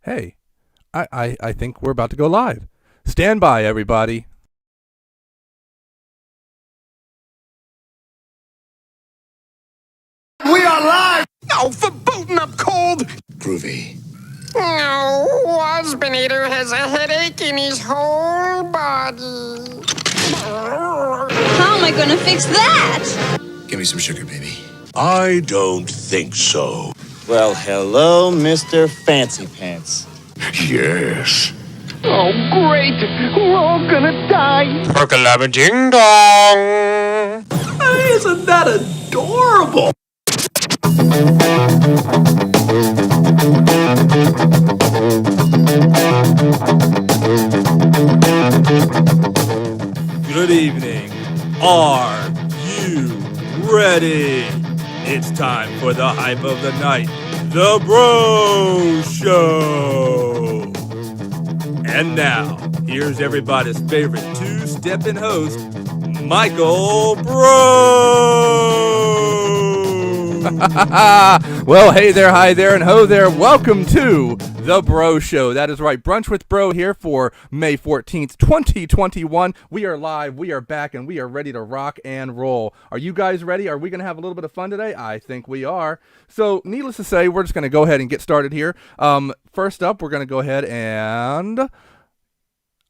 Hey, I think we're about to go live. Stand by, everybody. We are live! Oh, for booting up cold! Groovy. No, Waspinator has a headache in his whole body. How am I gonna fix that? Give me some sugar, baby. I don't think so. Well, hello, Mr. Fancy Pants. Yes. Oh, great! We're all gonna die! Perkalabba ding dong! Isn't that adorable? Good evening. Are you ready? It's time for the hype of the night, the Breaux Show. And now, here's everybody's favorite two-stepping host, Michael Breaux. Well, hey there, hi there, and ho there. Welcome to the Breaux Show. That is right. Brunch with Breaux here for May 14th, 2021. We are live, we are back, and we are ready to rock and roll. Are you guys ready? Are we going to have a little bit of fun today? I think we are. So, needless to say, we're just going to go ahead and get started here. First up, we're going to go ahead and...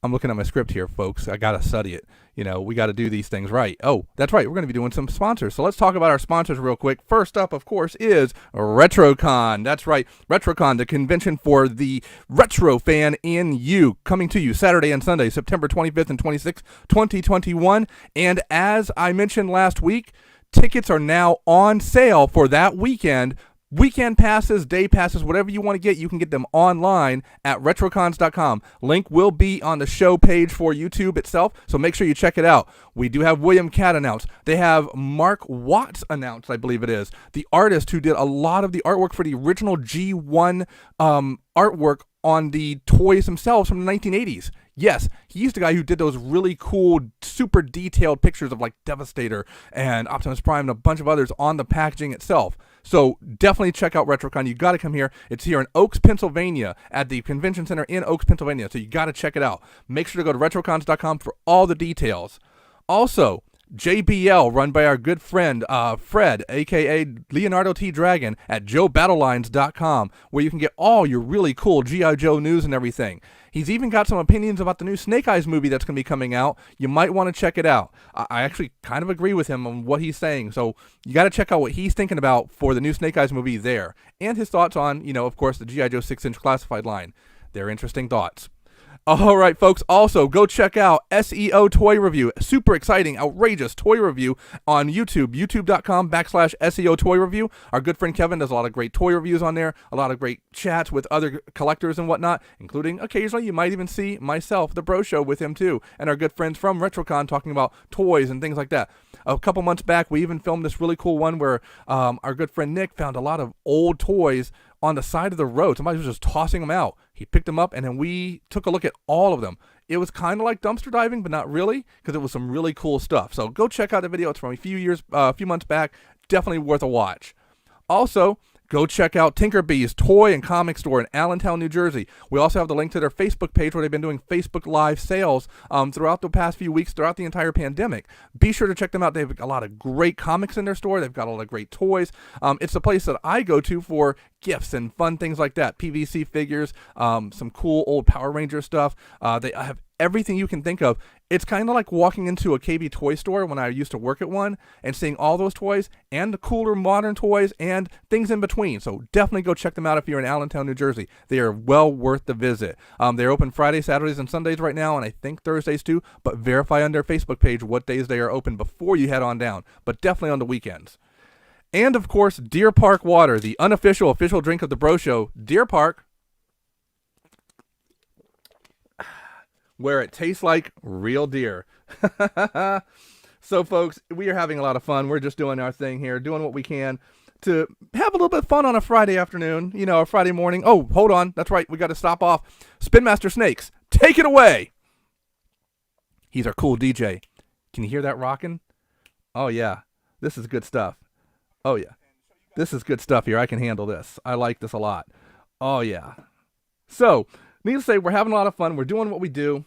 I'm looking at my script here, folks. I got to study it. You know, we got to do these things right. Oh, that's right. We're going to be doing some sponsors. So let's talk about our sponsors real quick. First up, of course, is RetroCon. That's right. RetroCon, the convention for the retro fan in you. Coming to you Saturday and Sunday, September 25th and 26th, 2021. And as I mentioned last week, tickets are now on sale for that weekend. Weekend passes, day passes, whatever you want to get, you can get them online at retrocons.com. Link will be on the show page for YouTube itself, so make sure you check it out. We do have William Catt announced. They have Mark Watts announced, I believe it is, the artist who did a lot of the artwork for the original G1 artwork on the toys themselves from the 1980s. Yes, he's the guy who did those really cool, super detailed pictures of like Devastator and Optimus Prime and a bunch of others on the packaging itself. So definitely check out RetroCon. You got to come here. It's here in Oaks, Pennsylvania at the Convention Center in Oaks, Pennsylvania. So you got to check it out. Make sure to go to retrocons.com for all the details. Also, JBL, run by our good friend Fred, aka Leonardo T. Dragon, at JoeBattleLines.com, where you can get all your really cool G.I. Joe news and everything. He's even got some opinions about the new Snake Eyes movie that's going to be coming out. You might want to check it out. I actually kind of agree with him on what he's saying, so you got to check out what he's thinking about for the new Snake Eyes movie there, and his thoughts on, of course, the G.I. Joe 6-inch classified line. They're interesting thoughts. All right, folks. Also, go check out SEO Toy Review. Super exciting, outrageous toy review on YouTube. YouTube.com/SEO Toy Review. Our good friend Kevin does a lot of great toy reviews on there. A lot of great chats with other collectors and whatnot, including occasionally you might even see myself, the Breaux Show, with him too. And our good friends from RetroCon talking about toys and things like that. A couple months back, we even filmed this really cool one where our good friend Nick found a lot of old toys on the side of the road. Somebody was just tossing them out. He picked them up, and then we took a look at all of them. It was kind of like dumpster diving, but not really, because it was some really cool stuff. So go check out the video. It's from a few months back. Definitely worth a watch. Also, go check out Tinkerbee's toy and comic store in Allentown, New Jersey. We also have the link to their Facebook page where they've been doing Facebook Live sales throughout the past few weeks, throughout the entire pandemic. Be sure to check them out. They have a lot of great comics in their store. They've got a lot of great toys. It's the place that I go to for gifts and fun things like that. PVC figures, some cool old Power Ranger stuff. They have everything you can think of. It's kind of like walking into a KB toy store when I used to work at one and seeing all those toys and the cooler modern toys and things in between. So definitely go check them out if you're in Allentown, New Jersey. They are well worth the visit. They're open Fridays, Saturdays, and Sundays right now, and I think Thursdays too, but verify on their Facebook page what days they are open before you head on down, but definitely on the weekends. And of course, Deer Park Water, the official drink of the Breaux Show. Deer Park, where it tastes like real deer. So, folks, we are having a lot of fun. We're just doing our thing here, doing what we can to have a little bit of fun on a Friday afternoon, a Friday morning. Oh, hold on. That's right. We got to stop off. Spin Master Snakes, take it away. He's our cool DJ. Can you hear that rocking? Oh, yeah. This is good stuff. Oh, yeah. This is good stuff here. I can handle this. I like this a lot. Oh, yeah. So, needless to say, we're having a lot of fun. We're doing what we do.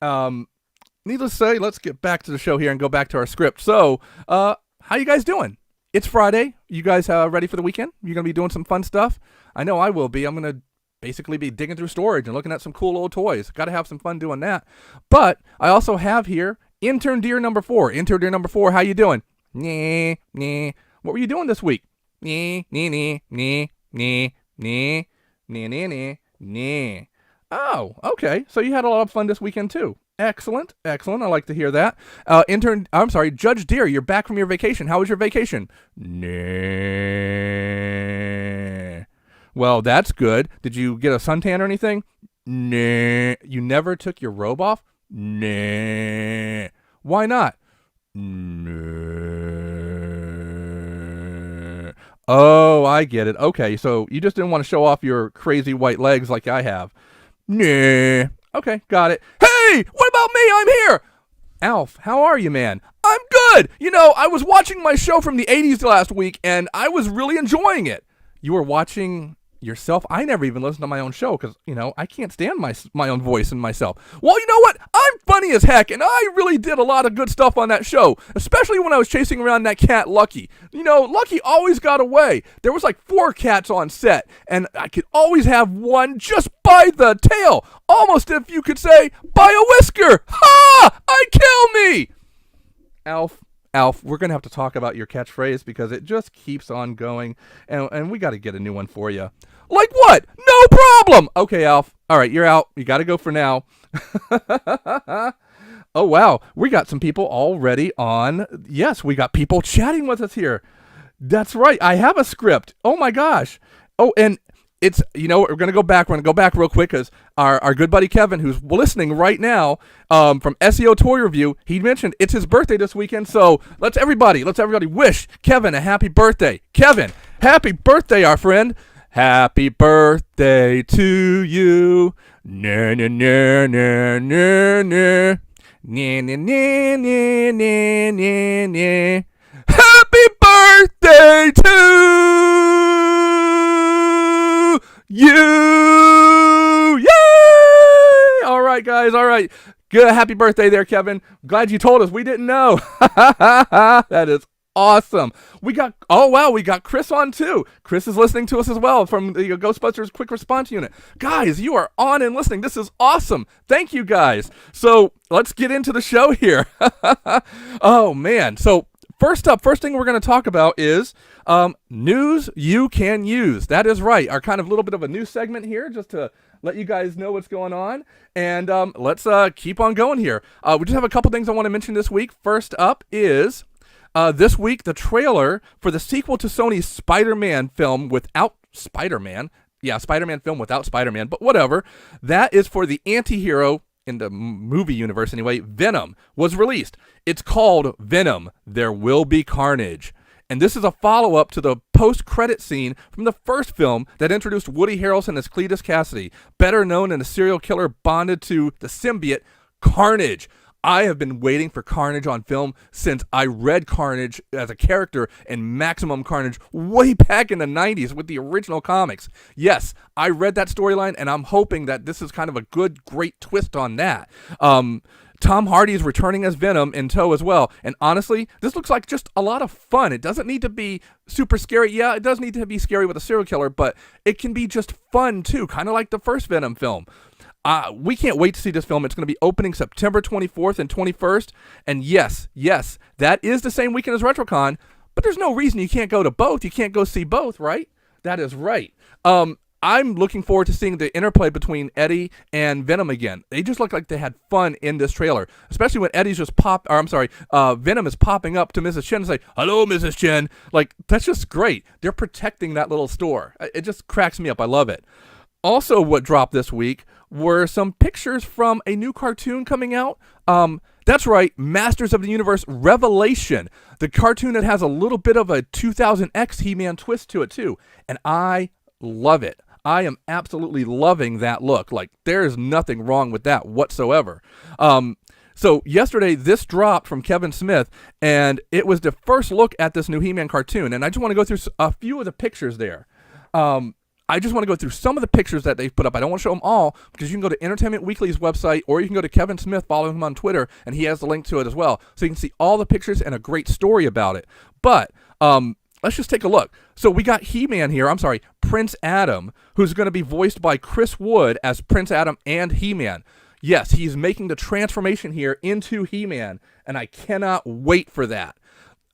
Needless to say, let's get back to the show here and go back to our script. So, how you guys doing? It's Friday. You guys ready for the weekend? You're going to be doing some fun stuff? I know I will be. I'm going to basically be digging through storage and looking at some cool old toys. Got to have some fun doing that. But I also have here Intern Deer number 4. Intern Deer number 4, how you doing? Nah. What were you doing this week? Nah. Oh, okay. So you had a lot of fun this weekend too. Excellent. I like to hear that. Judge Deer, you're back from your vacation. How was your vacation? Nah. Well, that's good. Did you get a suntan or anything? Nah. You never took your robe off? Nah. Why not? Nah. Oh, I get it. Okay, so you just didn't want to show off your crazy white legs like I have. Nah. Okay, got it. Hey, what about me? I'm here. Alf, how are you, man? I'm good. You know, I was watching my show from the 80s last week, and I was really enjoying it. You were watching yourself? I never even listened to my own show because, you know, I can't stand my own voice and myself. Well, you know what? I'm funny as heck, and I really did a lot of good stuff on that show, especially when I was chasing around that cat, Lucky. You know, Lucky always got away. There was like 4 cats on set, and I could always have one just by the tail, almost if you could say, by a whisker. Ha! I'd kill me! Alf, we're going to have to talk about your catchphrase because it just keeps on going, and we got to get a new one for you. Like what? No problem! Okay, Alf. All right, you're out. You got to go for now. Oh, wow. We got some people already on. Yes, we got people chatting with us here. That's right. I have a script. Oh, my gosh. Oh, and it's, you know, we're going to go back. We're going to go back real quick because our good buddy Kevin, who's listening right now from SEO Toy Review, he mentioned it's his birthday this weekend. So let's everybody wish Kevin a happy birthday. Kevin, happy birthday, our friend. Happy birthday to you. Na na na na na na. Na na na na na na na. Happy birthday to you! Yay! All right, guys. All right. Good. Happy birthday there, Kevin. Glad you told us. We didn't know. That is awesome. We got Chris on too. Chris is listening to us as well from the Ghostbusters Quick Response Unit. Guys, you are on and listening. This is awesome. Thank you, guys. So let's get into the show here. Oh, man. So first thing we're going to talk about is news you can use. That is right. Our kind of little bit of a news segment here just to let you guys know what's going on. And let's keep on going here. We just have a couple things I want to mention this week. First up is this week the trailer for the sequel to Sony's Spider-Man film without Spider-Man. Yeah, Spider-Man film without Spider-Man, but whatever. That is for the anti-hero in the movie universe anyway, Venom, was released. It's called Venom, There Will Be Carnage. And this is a follow-up to the post-credit scene from the first film that introduced Woody Harrelson as Cletus Cassidy, better known as a serial killer bonded to the symbiote Carnage. I have been waiting for Carnage on film since I read Carnage as a character in Maximum Carnage way back in the 90s with the original comics. Yes, I read that storyline, and I'm hoping that this is kind of a great twist on that. Tom Hardy is returning as Venom in tow as well. And honestly, this looks like just a lot of fun. It doesn't need to be super scary. Yeah, it does need to be scary with a serial killer, but it can be just fun too, kind of like the first Venom film. We can't wait to see this film. It's going to be opening September 24th and 21st. And yes, that is the same weekend as RetroCon, but there's no reason you can't go to both. You can't go see both, right? That is right. I'm looking forward to seeing the interplay between Eddie and Venom again. They just look like they had fun in this trailer, especially when Venom is popping up to Mrs. Chen and say, "Hello, Mrs. Chen." Like, that's just great. They're protecting that little store. It just cracks me up. I love it. Also, what dropped this week were some pictures from a new cartoon coming out. That's right, Masters of the Universe Revelation, the cartoon that has a little bit of a 2000X He-Man twist to it too, and I love it. I am absolutely loving that look. Like, there is nothing wrong with that whatsoever. So yesterday, this dropped from Kevin Smith, and it was the first look at this new He-Man cartoon, and I just want to go through a few of the pictures there. I just want to go through some of the pictures that they've put up. I don't want to show them all because you can go to Entertainment Weekly's website, or you can go to Kevin Smith, follow him on Twitter, and he has the link to it as well. So you can see all the pictures and a great story about it. But let's just take a look. So we got He-Man here. I'm sorry, Prince Adam, who's going to be voiced by Chris Wood as Prince Adam and He-Man. Yes, he's making the transformation here into He-Man, and I cannot wait for that.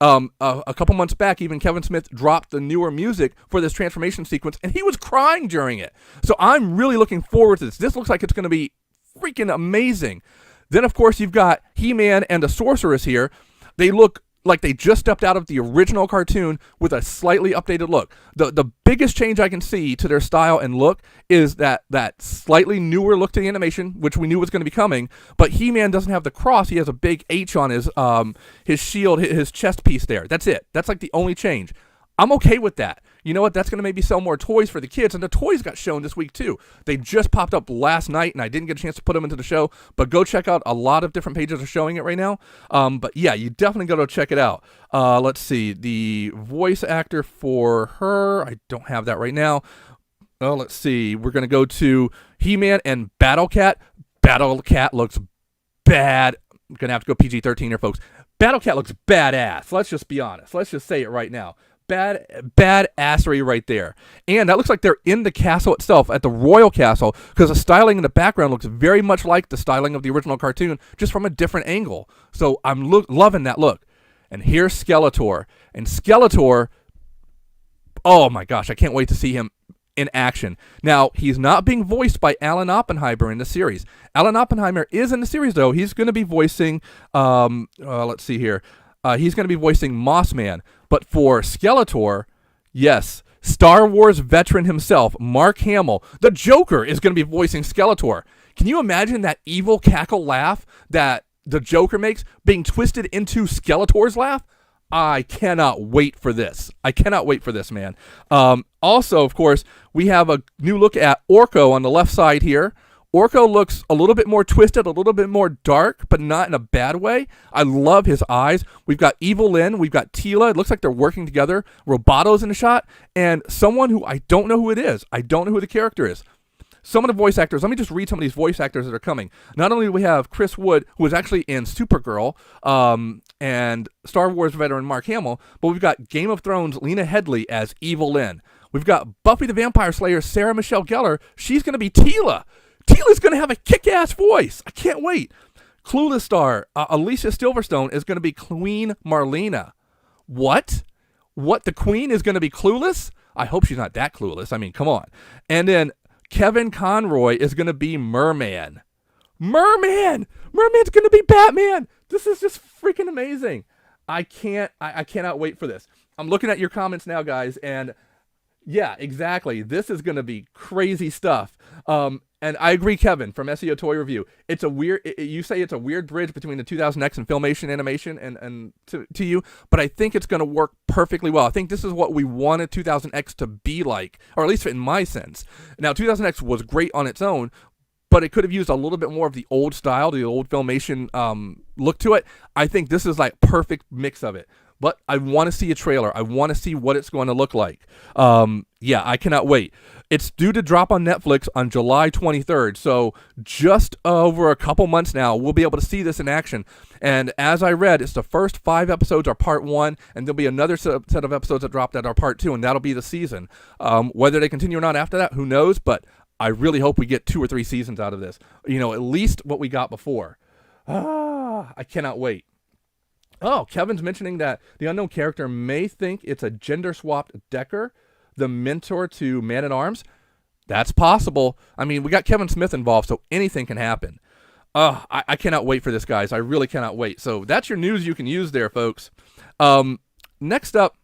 A couple months back, even Kevin Smith dropped the newer music for this transformation sequence, and he was crying during it. So I'm really looking forward to this. This looks like it's going to be freaking amazing. Then, of course, you've got He-Man and the Sorceress here. They look like they just stepped out of the original cartoon with a slightly updated look. The biggest change I can see to their style and look is that slightly newer look to the animation, which we knew was going to be coming, but He-Man doesn't have the cross. He has a big H on his shield, his chest piece there. That's it. That's like the only change. I'm okay with that. You know what? That's going to maybe sell more toys for the kids. And the toys got shown this week, too. They just popped up last night, and I didn't get a chance to put them into the show. But go check out. A lot of different pages are showing it right now. But, yeah, you definitely got to check it out. Let's see. The voice actor for her, I don't have that right now. Oh, let's see. We're going to go to He-Man and Battle Cat. Battle Cat looks bad. I'm going to have to go PG-13 here, folks. Battle Cat looks badass. Let's just be honest. Let's just say it right now. Badassery right there. And that looks like they're in the castle itself, at the royal castle, because the styling in the background looks very much like the styling of the original cartoon, just from a different angle. So I'm loving that look. And here's Skeletor. And Skeletor, oh my gosh, I can't wait to see him in action. Now, he's not being voiced by Alan Oppenheimer in the series. Alan Oppenheimer is in the series, though. He's going to be voicing, let's see here. He's going to be voicing Mossman. But for Skeletor, yes, Star Wars veteran himself, Mark Hamill, the Joker, is going to be voicing Skeletor. Can you imagine that evil cackle laugh that the Joker makes being twisted into Skeletor's laugh? I cannot wait for this. I cannot wait for this, man. Also, of course, we have a new look at Orko on the left side here. Orko looks a little bit more twisted, a little bit more dark, but not in a bad way. I love his eyes. We've got Evil Lyn. We've got Teela. It looks like they're working together. Roboto's in the shot. And someone who I don't know who it is. I don't know who the character is. Some of the voice actors, let me just read some of these voice actors that are coming. Not only do we have Chris Wood, who was actually in Supergirl, and Star Wars veteran Mark Hamill, but we've got Game of Thrones Lena Headey as Evil Lyn. We've got Buffy the Vampire Slayer Sarah Michelle Gellar. She's going to be Teela. Teela's going to have a kick-ass voice. I can't wait. Clueless star Alicia Silverstone is going to be Queen Marlena. What? What? The Queen is going to be clueless? I hope she's not that clueless. I mean, come on. And then Kevin Conroy is going to be Merman. Merman's going to be Batman. This is just freaking amazing. I cannot wait for this. I'm looking at your comments now, guys, and yeah, exactly. This is going to be crazy stuff. And I agree, Kevin, from SEO Toy Review. It's a weird, you say it's a weird bridge between the 2000X and Filmation animation and to you, but I think it's going to work perfectly well. I think this is what we wanted 2000X to be like, or at least in my sense. Now, 2000X was great on its own, but it could have used a little bit more of the old style, the old Filmation look to it. I think this is like perfect mix of it. But I want to see a trailer. I want to see what it's going to look like. Yeah, I cannot wait. It's due to drop on Netflix on July 23rd, so just over a couple months now, we'll be able to see this in action. And as I read, it's the first 5 episodes are part 1, and there'll be another set of episodes that drop that are part 2, and that'll be the season. Whether they continue or not after that, who knows? But I really hope we get 2 or 3 seasons out of this. You know, at least what we got before. I cannot wait. Oh, Kevin's mentioning that the unknown character may think it's a gender-swapped Decker, the mentor to Man-at-Arms. That's possible. I mean, we got Kevin Smith involved, so anything can happen. I cannot wait for this, guys. I really cannot wait. So that's your news you can use there, folks. Next up,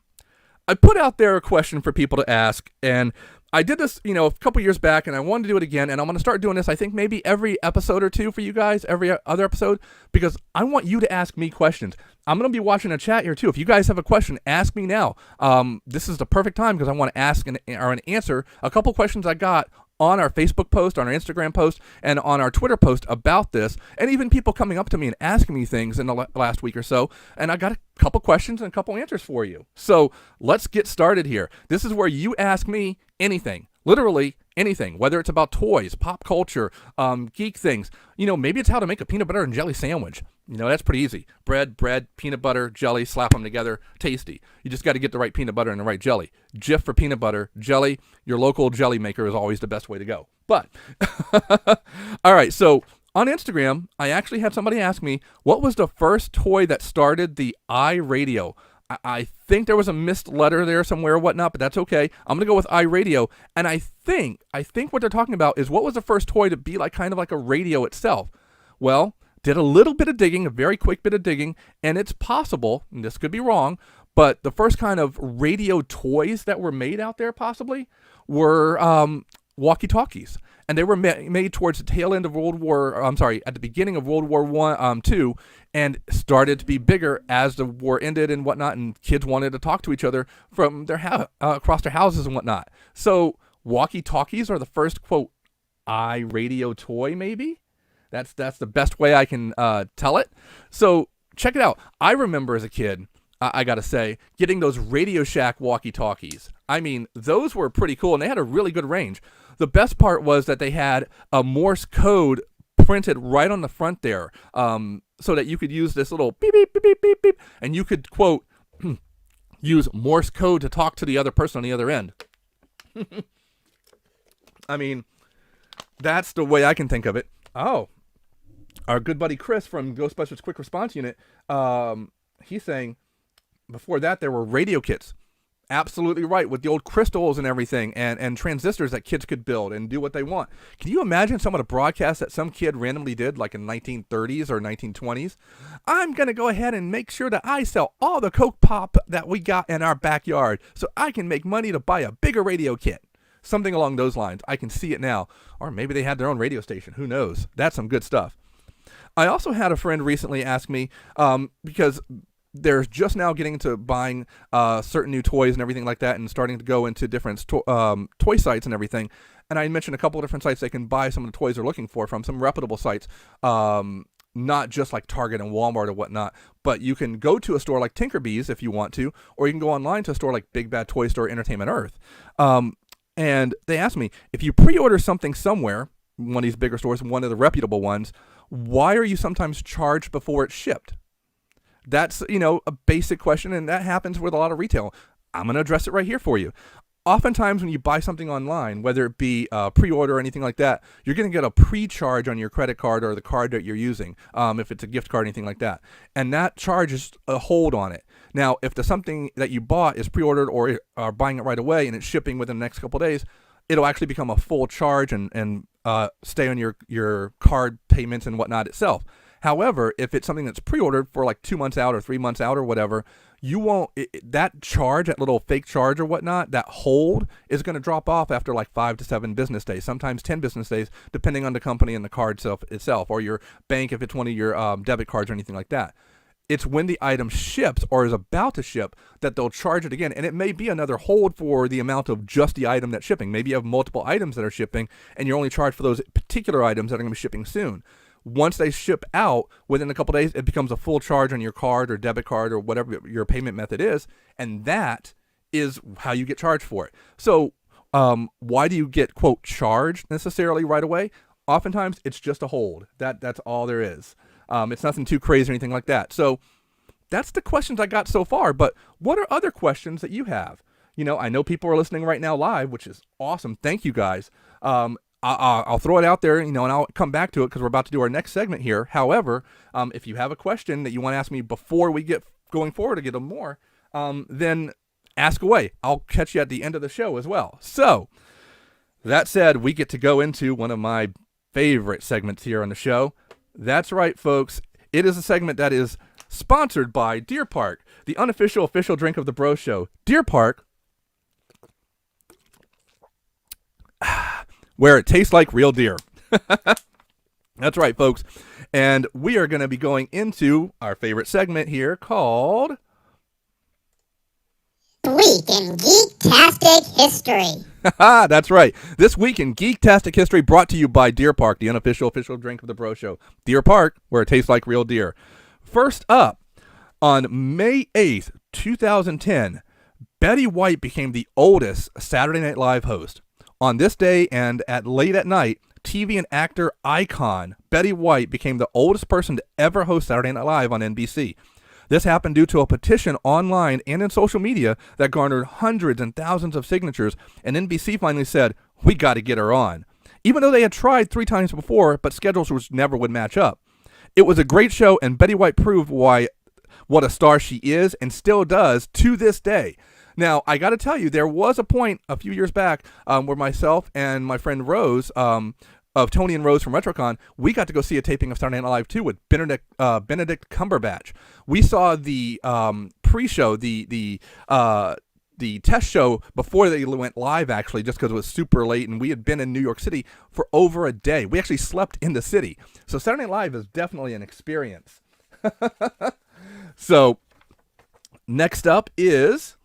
I put out there a question for people to ask, and I did this, you know, a couple years back, and I wanted to do it again, and I'm going to start doing this, I think, maybe every episode or two for you guys, every other episode, because I want you to ask me questions. I'm going to be watching a chat here, too. If you guys have a question, ask me now. This is the perfect time, because I want to ask and answer a couple questions I got on our Facebook post, on our Instagram post, and on our Twitter post about this, and even people coming up to me and asking me things in the last week or so, and I got a couple questions and a couple answers for you. So let's get started here. This is where you ask me anything. Literally anything, whether it's about toys, pop culture, geek things. Maybe it's how to make a peanut butter and jelly sandwich. That's pretty easy. Bread, peanut butter, jelly, slap them together, tasty. You just got to get the right peanut butter and the right jelly. Jif for peanut butter, jelly, your local jelly maker is always the best way to go. But, all right, so on Instagram, I actually had somebody ask me, what was the first toy that started the iRadio? I think there was a missed letter there somewhere or whatnot, but that's okay. I'm going to go with iRadio, and I think what they're talking about is what was the first toy to be kind of like a radio itself? Well, did a little bit of digging, a very quick bit of digging, and it's possible, and this could be wrong, but the first kind of radio toys that were made out there possibly were walkie-talkies. And they were made towards the tail end of at the beginning of World War II, and started to be bigger as the war ended and whatnot, and kids wanted to talk to each other from their across their houses and whatnot. So walkie-talkies are the first, quote, iRadio toy, maybe? That's the best way I can tell it. So check it out. I remember as a kid, I got to say, getting those Radio Shack walkie-talkies. I mean, those were pretty cool, and they had a really good range. The best part was that they had a Morse code printed right on the front there, so that you could use this little beep, beep, beep, beep, beep, beep, and you could, quote, use Morse code to talk to the other person on the other end. I mean, that's the way I can think of it. Oh, our good buddy Chris from Ghostbusters Quick Response Unit, he's saying, before that, there were radio kits. Absolutely right, with the old crystals and everything, and transistors that kids could build and do what they want. Can you imagine some of the broadcasts that some kid randomly did, like in 1930s or 1920s? I'm going to go ahead and make sure that I sell all the Coke Pop that we got in our backyard so I can make money to buy a bigger radio kit. Something along those lines. I can see it now. Or maybe they had their own radio station. Who knows? That's some good stuff. I also had a friend recently ask me, because they're just now getting into buying certain new toys and everything like that, and starting to go into different toy sites and everything. And I mentioned a couple of different sites they can buy some of the toys they're looking for from, some reputable sites, not just like Target and Walmart or whatnot, but you can go to a store like Tinkerbee's if you want to, or you can go online to a store like Big Bad Toy Store, Entertainment Earth. And they asked me, if you pre-order something somewhere, one of these bigger stores, one of the reputable ones, why are you sometimes charged before it's shipped? That's, a basic question, and that happens with a lot of retail. I'm going to address it right here for you. Oftentimes when you buy something online, whether it be pre-order or anything like that, you're going to get a pre-charge on your credit card or the card that you're using, if it's a gift card or anything like that. And that charges a hold on it. Now, if the something that you bought is pre-ordered or are buying it right away and it's shipping within the next couple of days, it'll actually become a full charge and stay on your card payments and whatnot itself. However, if it's something that's pre-ordered for like 2 months out or 3 months out or whatever, you won't, that charge, that little fake charge or whatnot, that hold is going to drop off after like 5 to 7 business days, sometimes 10 business days, depending on the company and the card itself, or your bank if it's one of your debit cards or anything like that. It's when the item ships or is about to ship that they'll charge it again. And it may be another hold for the amount of just the item that's shipping. Maybe you have multiple items that are shipping and you're only charged for those particular items that are going to be shipping soon. Once they ship out, within a couple days, it becomes a full charge on your card or debit card or whatever your payment method is. And that is how you get charged for it. So why do you get, quote, charged necessarily right away? Oftentimes, it's just a hold. That's all there is. It's nothing too crazy or anything like that. So that's the questions I got so far. But what are other questions that you have? I know people are listening right now live, which is awesome. Thank you, guys. I'll throw it out there, and I'll come back to it because we're about to do our next segment here. However, if you have a question that you want to ask me before we get going forward to get them more, then ask away. I'll catch you at the end of the show as well. So, that said, we get to go into one of my favorite segments here on the show. That's right, folks. It is a segment that is sponsored by Deer Park, the unofficial official drink of the Breaux Show. Deer Park, where it tastes like real deer. That's right, folks. And we are going to be going into our favorite segment here called Week in Geektastic History. That's right. This week in Geektastic History, brought to you by Deer Park, the unofficial official drink of the Breaux Show. Deer Park, where it tastes like real deer. First up, on May 8th, 2010, Betty White became the oldest Saturday Night Live host. On this day and at late at night, TV and actor icon Betty White became the oldest person to ever host Saturday Night Live on NBC. This happened due to a petition online and in social media that garnered hundreds and thousands of signatures, and NBC finally said, we got to get her on. Even though they had tried 3 times before, but schedules never would match up. It was a great show, and Betty White proved what a star she is and still does to this day. Now, I got to tell you, there was a point a few years back where myself and my friend Rose, of Tony and Rose from RetroCon, we got to go see a taping of Saturday Night Live 2 with Benedict Cumberbatch. We saw the pre-show, the test show before they went live, actually, just because it was super late, and we had been in New York City for over a day. We actually slept in the city. So Saturday Night Live is definitely an experience. So next up is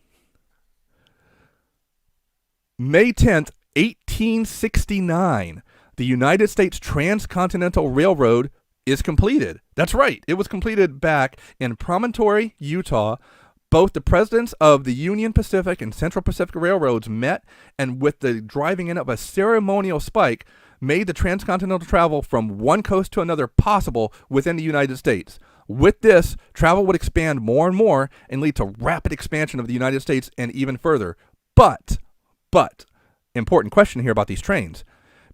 May 10th, 1869. The United States Transcontinental Railroad is completed. That's right. It was completed back in Promontory, Utah. Both the presidents of the Union Pacific and Central Pacific Railroads met, and with the driving in of a ceremonial spike, made the transcontinental travel from one coast to another possible within the United States. With this, travel would expand more and more and lead to rapid expansion of the United States and even further. But, important question here about these trains.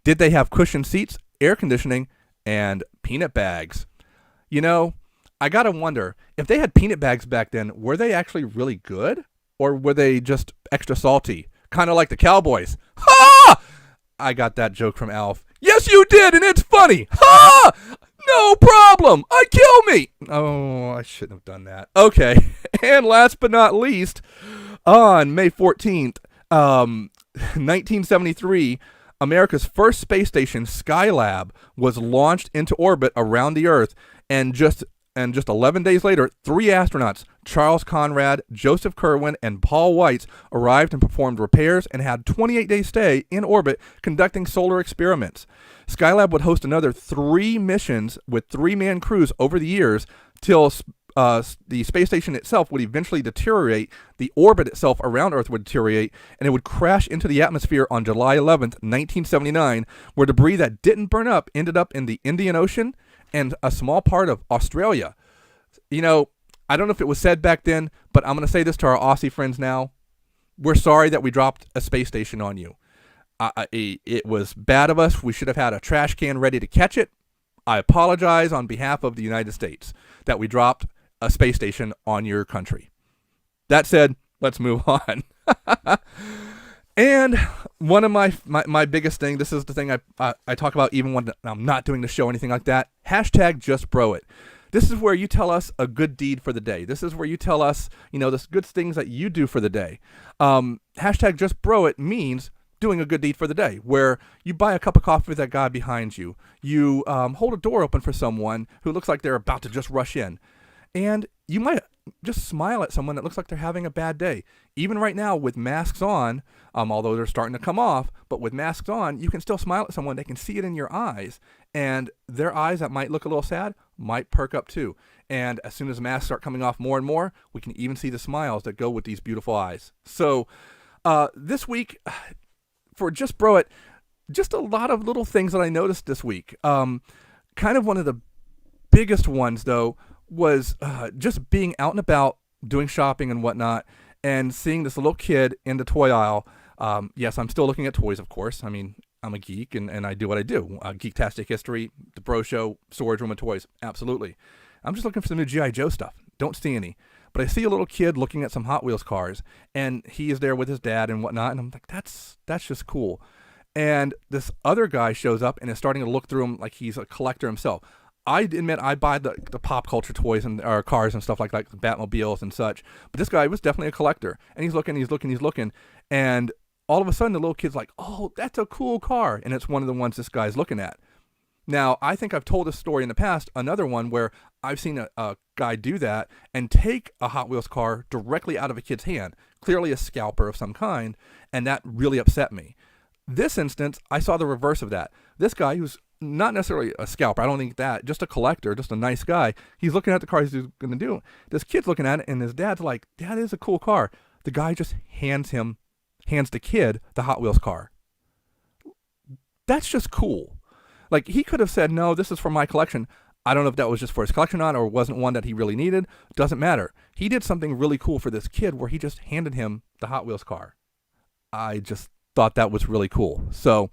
Did they have cushioned seats, air conditioning, and peanut bags? You know, I gotta wonder, if they had peanut bags back then, were they actually really good? Or were they just extra salty? Kind of like the Cowboys. Ha! I got that joke from Alf. Yes, you did, and it's funny. Ha! No problem. Kill me. Oh, I shouldn't have done that. Okay. And last but not least, on May 14th, 1973, America's first space station, Skylab, was launched into orbit around the Earth, and just 11 days later, 3 astronauts, Charles Conrad, Joseph Kerwin, and Paul Weitz, arrived and performed repairs and had 28-day stay in orbit conducting solar experiments. Skylab would host another 3 missions with 3-man crews over the years till the space station itself would eventually deteriorate, the orbit itself around Earth would deteriorate, and it would crash into the atmosphere on July 11th, 1979, where debris that didn't burn up ended up in the Indian Ocean and a small part of Australia. You know, I don't know if it was said back then, but I'm going to say this to our Aussie friends now. We're sorry that we dropped a space station on you. It was bad of us. We should have had a trash can ready to catch it. I apologize on behalf of the United States that we dropped a space station on your country. That said, let's move on. And one of my biggest thing, this is the thing I talk about even when I'm not doing the show or anything like that, hashtag Just Breaux It. This is where you tell us a good deed for the day. This is where you tell us, the good things that you do for the day. Hashtag Just Breaux It means doing a good deed for the day, where you buy a cup of coffee with that guy behind you. You hold a door open for someone who looks like they're about to just rush in. And you might just smile at someone that looks like they're having a bad day. Even right now with masks on, although they're starting to come off, but with masks on, you can still smile at someone. They can see it in your eyes. And their eyes that might look a little sad might perk up too. And as soon as the masks start coming off more and more, we can even see the smiles that go with these beautiful eyes. So this week, for Just Breaux It, just a lot of little things that I noticed this week. Kind of one of the biggest ones, though, was just being out and about, doing shopping and whatnot, and seeing this little kid in the toy aisle. Yes, I'm still looking at toys, of course. I mean, I'm a geek, and I do what I do. Geektastic History, the Breaux Show, storage room of toys, absolutely. I'm just looking for some new G.I. Joe stuff. Don't see any. But I see a little kid looking at some Hot Wheels cars, and he is there with his dad and whatnot, and I'm like, that's just cool. And this other guy shows up and is starting to look through them like he's a collector himself. I admit I buy the pop culture toys and cars and stuff like the Batmobiles and such. But this guy was definitely a collector. And he's looking. And all of a sudden the little kid's like, oh, that's a cool car. And it's one of the ones this guy's looking at. Now, I think I've told this story in the past, another one where I've seen a guy do that and take a Hot Wheels car directly out of a kid's hand, clearly a scalper of some kind, and that really upset me. This instance, I saw the reverse of that. This guy, who's not necessarily a scalper, I don't think that, just a collector, just a nice guy, he's looking at the car he's going to do. This kid's looking at it, and his dad's like, that is a cool car. The guy just hands the kid the Hot Wheels car. That's just cool. Like, he could have said, no, this is for my collection. I don't know if that was just for his collection or wasn't one that he really needed. Doesn't matter. He did something really cool for this kid where he just handed him the Hot Wheels car. I just thought that was really cool. So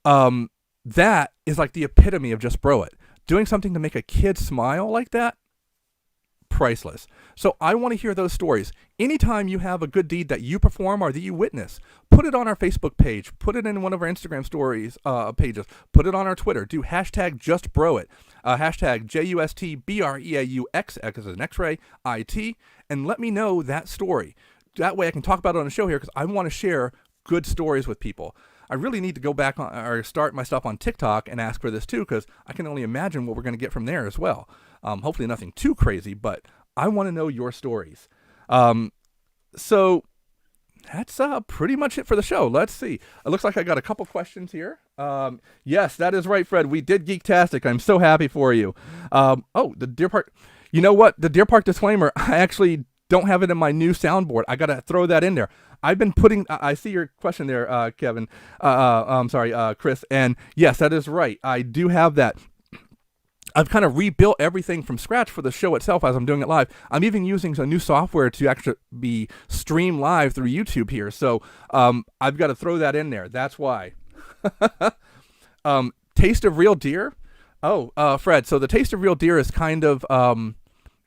that is like the epitome of Just Breaux It. Doing something to make a kid smile like that, priceless. So I want to hear those stories. Anytime you have a good deed that you perform or that you witness, put it on our Facebook page, put it in one of our Instagram stories pages, put it on our Twitter, do hashtag Just Breaux It, hashtag JUSTBREAUX as an X-ray, IT, and let me know that story. That way I can talk about it on the show here because I want to share good stories with people. I really need to go back on, or start my stuff on TikTok and ask for this too, because I can only imagine what we're going to get from there as well. Hopefully nothing too crazy, but I want to know your stories. So that's pretty much it for the show. Let's see. It looks like I got a couple questions here. Yes, that is right, Fred. We did Geektastic. I'm so happy for you. Oh, the Deer Park. You know what? The Deer Park disclaimer, I actually don't have it in my new soundboard. I got to throw that in there. I've been putting, I see your question there, Kevin. I'm sorry, Chris. And yes, that is right. I do have that. I've kind of rebuilt everything from scratch for the show itself as I'm doing it live. I'm even using some new software to actually be streamed live through YouTube here. So I've got to throw that in there. That's why. Taste of real deer. Oh, Fred. So the taste of real deer is kind of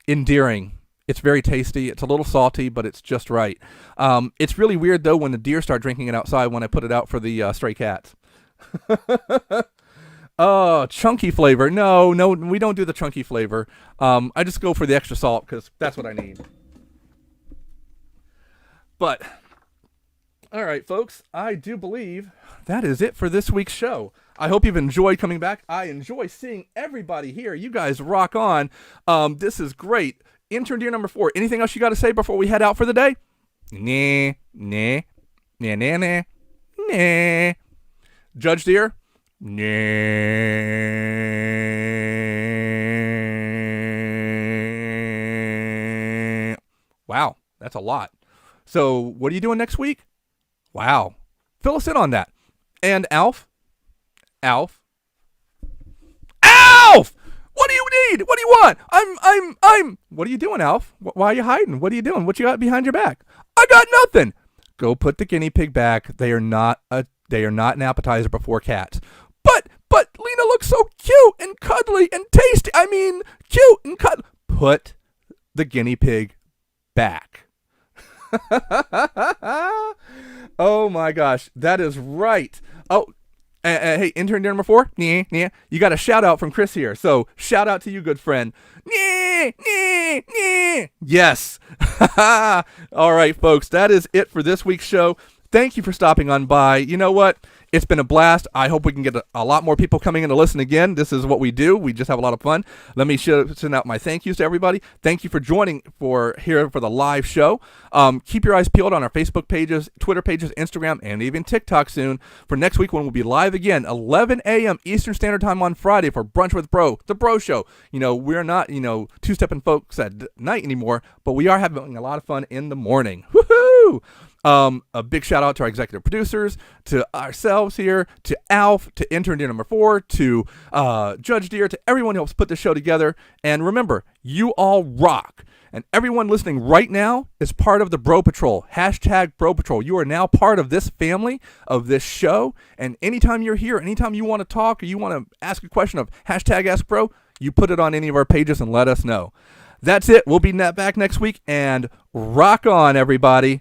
endearing. It's very tasty. It's a little salty, but it's just right. It's really weird, though, when the deer start drinking it outside when I put it out for the stray cats. Oh, chunky flavor. No, we don't do the chunky flavor. I just go for the extra salt because that's what I need. But, all right, folks, I do believe that is it for this week's show. I hope you've enjoyed coming back. I enjoy seeing everybody here. You guys rock on. This is great. Intern Deer number 4. Anything else you got to say before we head out for the day? Nah. Judge Deer? Nah. Wow, that's a lot. So what are you doing next week? Wow. Fill us in on that. And Alf? What do you need? What do you want? What are you doing, Alf? Why are you hiding? What are you doing? What you got behind your back? I got nothing. Go put the guinea pig back. They are not an appetizer before cats. But Lena looks so cute and cuddly and tasty. I mean, cute and cuddly. Put the guinea pig back. Oh my gosh, that is right. Oh. Hey, intern number 4, you got a shout out from Chris here. So shout out to you, good friend. Yes. All right, folks, that is it for this week's show. Thank you for stopping on by. You know what? It's been a blast. I hope we can get a lot more people coming in to listen again. This is what we do. We just have a lot of fun. Let me send out my thank yous to everybody. Thank you for joining here for the live show. Keep your eyes peeled on our Facebook pages, Twitter pages, Instagram, and even TikTok soon for next week when we'll be live again, 11 a.m. Eastern Standard Time on Friday for Brunch with Breaux, the Breaux Show. You know, we're not, two-stepping folks at night anymore, but we are having a lot of fun in the morning. Woohoo! A big shout out to our executive producers, to ourselves here, to Alf, to intern Deer number 4, to Judge Deer, to everyone who helps put the show together. And remember, you all rock. And everyone listening right now is part of the Breaux Patrol. Hashtag Breaux Patrol. You are now part of this family, of this show. And anytime you're here, anytime you want to talk or you want to ask a question of hashtag Ask Breaux, you put it on any of our pages and let us know. That's it. We'll be back next week. And rock on, everybody.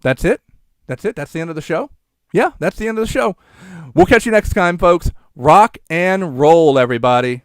That's it? That's it? That's the end of the show? Yeah, that's the end of the show. We'll catch you next time, folks. Rock and roll, everybody.